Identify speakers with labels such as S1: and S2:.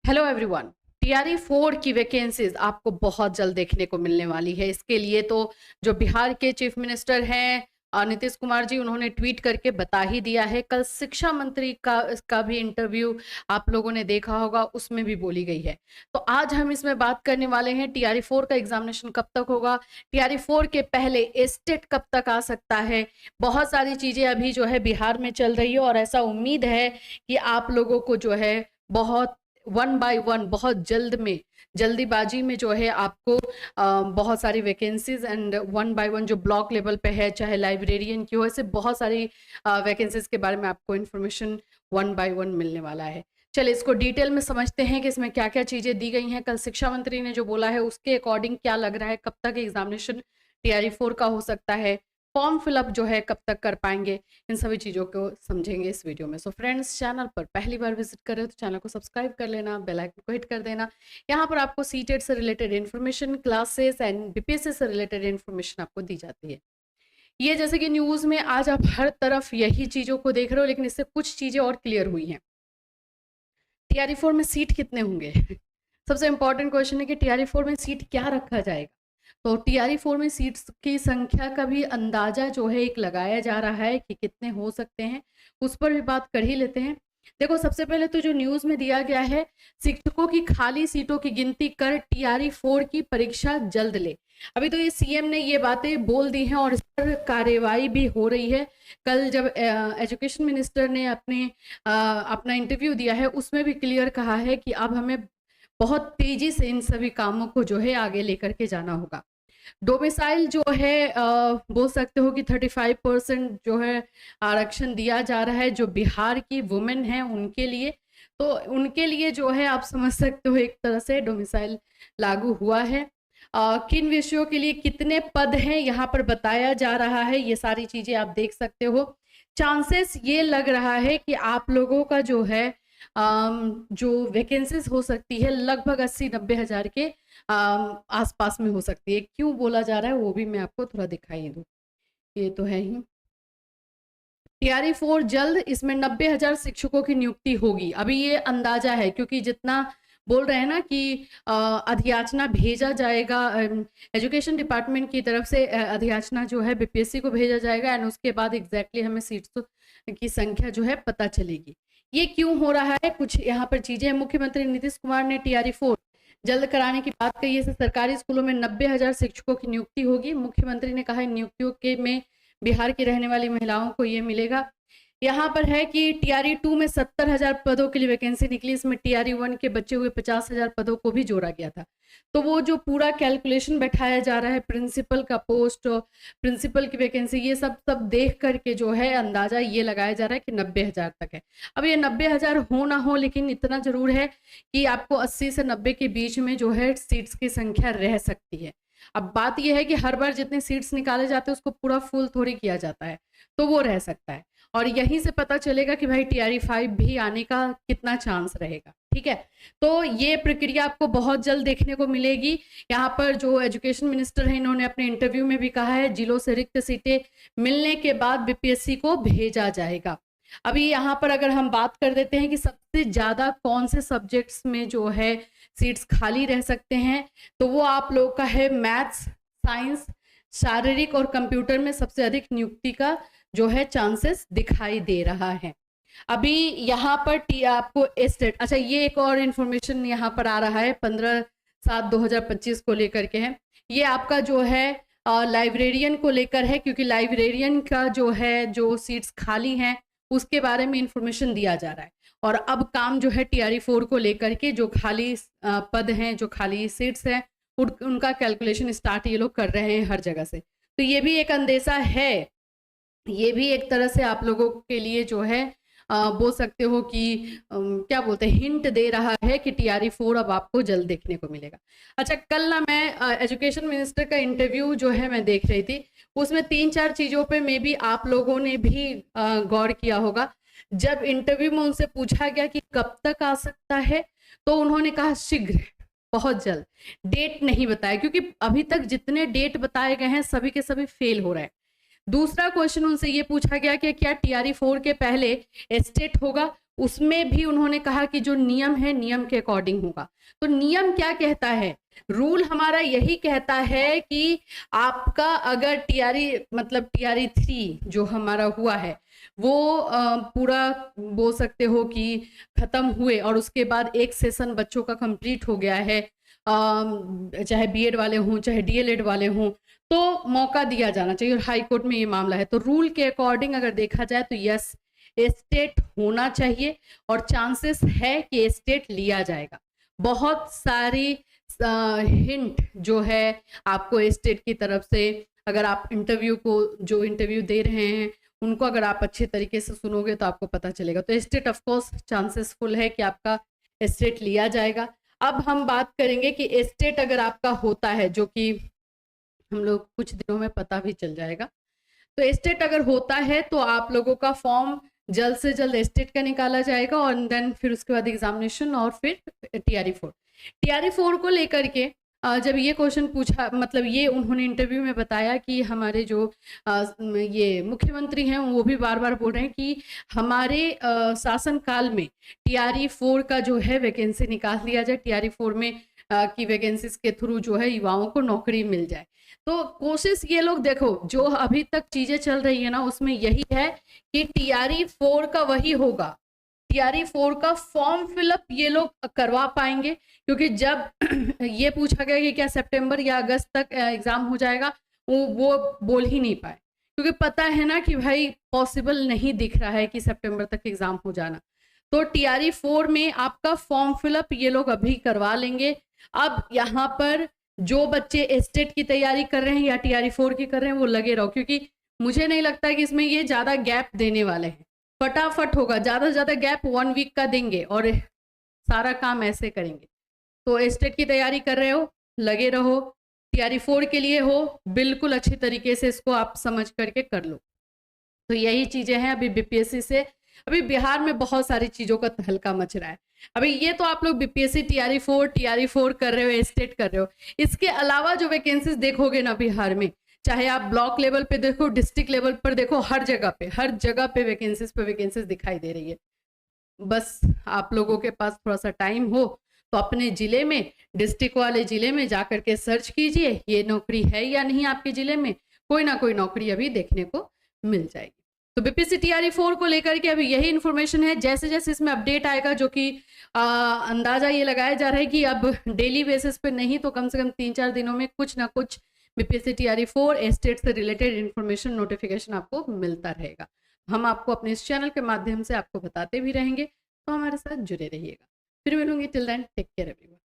S1: Hello everyone. TRE 4 की vacancies आपको बहुत जल्द देखने को मिलने वाली है। इसके लिए तो जो बिहार के चीफ मिनिस्टर हैं नीतीश कुमार जी, उन्होंने ट्वीट करके बता ही दिया है। कल शिक्षा मंत्री का भी इंटरव्यू आप लोगों ने देखा होगा, उसमें भी बोली गई है। तो आज हम इसमें बात करने वाले हैं टीआरई 4 का एग्जामिनेशन कब तक होगा, टीआरई 4 के पहले एस्टेट कब तक आ सकता है। बहुत सारी चीजें अभी जो है बिहार में चल रही है और ऐसा उम्मीद है कि आप लोगों को जो है बहुत वन बाय वन बहुत जल्दीबाजी में जो है आपको बहुत सारी vacancies and one by one जो ब्लॉक लेवल पे है, चाहे लाइब्रेरियन की हो, ऐसे बहुत सारी वैकेंसीज के बारे में आपको इन्फॉर्मेशन वन बाय वन मिलने वाला है। चलिए इसको डिटेल में समझते हैं कि इसमें क्या क्या चीजें दी गई हैं। कल शिक्षा मंत्री ने जो बोला है उसके अकॉर्डिंग क्या लग रहा है, कब तक एग्जामिनेशन टीआरई 4 का हो सकता है, फॉर्म फिलअप जो है कब तक कर पाएंगे, इन सभी चीज़ों को समझेंगे इस वीडियो में। सो फ्रेंड्स, चैनल पर पहली बार विजिट कर रहे हो तो चैनल को सब्सक्राइब कर लेना, बेल आइकन को हिट कर देना। यहाँ पर आपको सीटेट से related information, classes and BPSC से रिलेटेड इन्फॉर्मेशन आपको दी जाती है। ये जैसे कि न्यूज़ में आज आप हर तरफ यही चीज़ों को देख रहे हो, लेकिन इससे कुछ चीज़ें और क्लियर हुई हैं। टीआरई 4 में सीट कितने होंगे सबसे इंपॉर्टेंट क्वेश्चन है कि टीआरई 4 में सीट क्या रखा जाएगा। तो टीआरई 4 में सीट्स की संख्या का भी अंदाजा जो है एक लगाया जा रहा है कि कितने हो सकते हैं, उस पर भी बात कर ही लेते हैं। देखो, सबसे पहले तो जो न्यूज में दिया गया है, शिक्षकों की खाली सीटों की गिनती कर टीआरई 4 की परीक्षा जल्द ले। अभी तो ये सीएम ने ये बातें बोल दी हैं और इस पर कार्यवाही भी हो रही है। कल जब एजुकेशन मिनिस्टर ने अपना इंटरव्यू दिया है, उसमें भी क्लियर कहा है कि अब हमें बहुत तेजी से इन सभी कामों को जो है आगे लेकर के जाना होगा। डोमिसाइल जो है बोल सकते हो कि 35% जो है आरक्षण दिया जा रहा है जो बिहार की वुमेन है उनके लिए। तो उनके लिए जो है आप समझ सकते हो एक तरह से डोमिसाइल लागू हुआ है। किन विषयों के लिए कितने पद हैं यहाँ पर बताया जा रहा है, ये सारी चीजें आप देख सकते हो। चांसेस ये लग रहा है कि आप लोगों का जो है जो वैकेंसीज हो सकती है लगभग 80-90 हजार के आसपास में हो सकती है। क्यों बोला जा रहा है वो भी मैं आपको थोड़ा दिखाई दूं। ये तो है ही। टीआरई 4 जल्द, इसमें 90,000 शिक्षकों की नियुक्ति होगी। अभी ये अंदाजा है क्योंकि जितना बोल रहे हैं ना कि अधियाचना भेजा जाएगा, एजुकेशन डिपार्टमेंट की तरफ से अधियाचना जो है बीपीएससी को भेजा जाएगा एंड उसके बाद एग्जैक्टली हमें सीट्स की संख्या जो है पता चलेगी। ये क्यों हो रहा है, कुछ यहाँ पर चीजें। मुख्यमंत्री नीतीश कुमार ने टीआरई 4 जल्द कराने की बात कही है। सरकारी स्कूलों में 90,000 शिक्षकों की नियुक्ति होगी। मुख्यमंत्री ने कहा नियुक्तियों के में बिहार की रहने वाली महिलाओं को ये मिलेगा। यहाँ पर है कि टीआरई 2 में 70,000 पदों के लिए वैकेंसी निकली, इसमें टीआरई 1 के बचे हुए 50,000 पदों को भी जोड़ा गया था। तो वो जो पूरा कैलकुलेशन बैठाया जा रहा है, प्रिंसिपल का पोस्ट, प्रिंसिपल की वैकेंसी, ये सब देख करके जो है अंदाजा ये लगाया जा रहा है कि 90,000 तक है। अब ये 90,000 हो ना हो, लेकिन इतना जरूर है कि आपको 80 से 90 के बीच में जो है सीट्स की संख्या रह सकती है। अब बात यह है कि हर बार जितने सीट्स निकाले जाते हैं उसको पूरा फुल थोड़ी किया जाता है, तो वो रह सकता है। और यहीं से पता चलेगा कि भाई टीआरई 5 भी आने का कितना चांस रहेगा। ठीक है, तो ये प्रक्रिया आपको बहुत जल्द देखने को मिलेगी। यहाँ पर जो एजुकेशन मिनिस्टर है, इन्होंने अपने इंटरव्यू में भी कहा है जिलों से रिक्त सीटें मिलने के बाद बीपीएससी को भेजा जाएगा। अभी यहाँ पर अगर हम बात कर देते हैं कि सबसे ज्यादा कौन से सब्जेक्ट्स में जो है सीट्स खाली रह सकते हैं, तो वो आप लोग का है मैथ्स, साइंस, शारीरिक और कंप्यूटर में सबसे अधिक नियुक्ति का जो है चांसेस दिखाई दे रहा है। अभी यहाँ पर आपको एस्टेट, अच्छा ये एक और इन्फॉर्मेशन यहाँ पर आ रहा है 15/7/2025 को लेकर के है। ये आपका जो है लाइब्रेरियन को लेकर है, क्योंकि लाइब्रेरियन का जो है जो सीट्स खाली हैं उसके बारे में इंफॉर्मेशन दिया जा रहा है। और अब काम जो है टीआरई 4 को लेकर के जो खाली पद हैं, जो खाली सीट्स हैं, उनका कैलकुलेशन स्टार्ट ये लोग कर रहे हैं हर जगह से। तो ये भी एक अंदेशा है, ये भी एक तरह से आप लोगों के लिए जो है बोल सकते हो कि क्या बोलते हैं, हिंट दे रहा है कि टीआरई 4 अब आपको जल्द देखने को मिलेगा। अच्छा, कल ना मैं एजुकेशन मिनिस्टर का इंटरव्यू जो है मैं देख रही थी, उसमें 3-4 चीजों पे मे बी आप लोगों ने भी गौर किया होगा। जब इंटरव्यू में उनसे पूछा गया कि कब तक आ सकता है, तो उन्होंने कहा शीघ्र, बहुत जल्द। डेट नहीं बताया, क्योंकि अभी तक जितने डेट बताए गए हैं सभी के सभी फेल हो रहे हैं। दूसरा क्वेश्चन उनसे ये पूछा गया कि क्या टीआरई 4 के पहले एस्टेट होगा, उसमें भी उन्होंने कहा कि जो नियम है नियम के अकॉर्डिंग होगा। तो नियम क्या कहता है? रूल हमारा यही कहता है कि आपका अगर टीआरई मतलब टीआरई 3 जो हमारा हुआ है वो पूरा बोल सकते हो कि खत्म हुए और उसके बाद एक सेशन बच्चों का कंप्लीट हो गया है, चाहे बीएड वाले हों चाहे डीएलएड वाले हों, तो मौका दिया जाना चाहिए और हाई कोर्ट में ये मामला है। तो रूल के अकॉर्डिंग अगर देखा जाए तो यस, स्टेट होना चाहिए और चांसेस है कि स्टेट लिया जाएगा। बहुत सारी हिंट जो है आपको स्टेट की तरफ से, अगर आप इंटरव्यू को जो इंटरव्यू दे रहे हैं उनको अगर आप अच्छे तरीके से सुनोगे तो आपको पता चलेगा। तो state of course chances full है कि आपका स्टेट लिया जाएगा। अब हम बात करेंगे कि स्टेट अगर आपका होता है, जो कि हम लोग कुछ दिनों में पता भी चल जाएगा, तो स्टेट अगर होता है तो आप लोगों का फॉर्म जल्द से जल्द स्टेट का निकाला जाएगा और देन फिर उसके बाद एग्जामिनेशन और फिर टीआरई 4 को लेकर के जब ये क्वेश्चन पूछा, मतलब ये उन्होंने इंटरव्यू में बताया कि हमारे जो ये मुख्यमंत्री हैं वो भी बार बार बोल रहे हैं कि हमारे शासनकाल में टीआरई 4 का जो है वैकेंसी निकाल लिया जाए, टीआरई 4 में की वैकेंसीज के थ्रू जो है युवाओं को नौकरी मिल जाए। तो कोशिश ये लोग देखो, जो अभी तक चीजें चल रही है ना उसमें यही है कि टीआरई 4 का वही होगा, टीआरई 4 का फॉर्म फिलअप ये लोग करवा पाएंगे, क्योंकि जब ये पूछा गया कि क्या सितंबर या अगस्त तक एग्जाम हो जाएगा, वो बोल ही नहीं पाए, क्योंकि पता है ना कि भाई पॉसिबल नहीं दिख रहा है कि सितंबर तक एग्जाम हो जाना। तो टीआरई 4 में आपका फॉर्म फिलअप ये लोग अभी करवा लेंगे। अब यहाँ पर जो बच्चे स्टेट की तैयारी कर रहे हैं या टीआरई 4 की कर रहे हैं वो लगे रहो, क्योंकि मुझे नहीं लगता कि इसमें ये ज्यादा गैप देने वाले हैं, फटाफट होगा। ज्यादा से ज्यादा गैप 1 वीक का देंगे और सारा काम ऐसे करेंगे। तो स्टेट की तैयारी कर रहे हो, लगे रहो, टीआरई 4 के लिए हो, बिल्कुल अच्छी तरीके से इसको आप समझ करके कर लो। तो यही चीजें हैं अभी बीपीएससी से। अभी बिहार में बहुत सारी चीजों का तहलका मच रहा है। अभी ये तो आप लोग बीपीएससी टीआरई 4 कर रहे हो, स्टेट कर रहे हो, इसके अलावा जो वैकेंसीज देखोगे ना बिहार में, चाहे आप ब्लॉक लेवल पे देखो, डिस्ट्रिक्ट लेवल पर देखो, हर जगह पे वैकेंसीज दिखाई दे रही है। बस आप लोगों के पास थोड़ा सा टाइम हो तो अपने जिले में, डिस्ट्रिक्ट वाले जिले में जाकर के सर्च कीजिए ये नौकरी है या नहीं आपके जिले में, कोई ना कोई नौकरी अभी देखने को मिल जाएगी। तो बीपीएससी टीआरई 4 को लेकर के अभी यही इन्फॉर्मेशन है। जैसे जैसे इसमें अपडेट आएगा, जो कि अंदाजा ये लगाया जा रहा है कि अब डेली बेसिस पे नहीं तो कम से कम 3-4 दिनों में कुछ ना कुछ बीपीएससी टीआरई 4 स्टेट से रिलेटेड इन्फॉर्मेशन नोटिफिकेशन आपको मिलता रहेगा। हम आपको अपने इस चैनल के माध्यम से आपको बताते भी रहेंगे, तो हमारे साथ जुड़े रहिएगा। फिर मिलूंगी, till then take care everyone.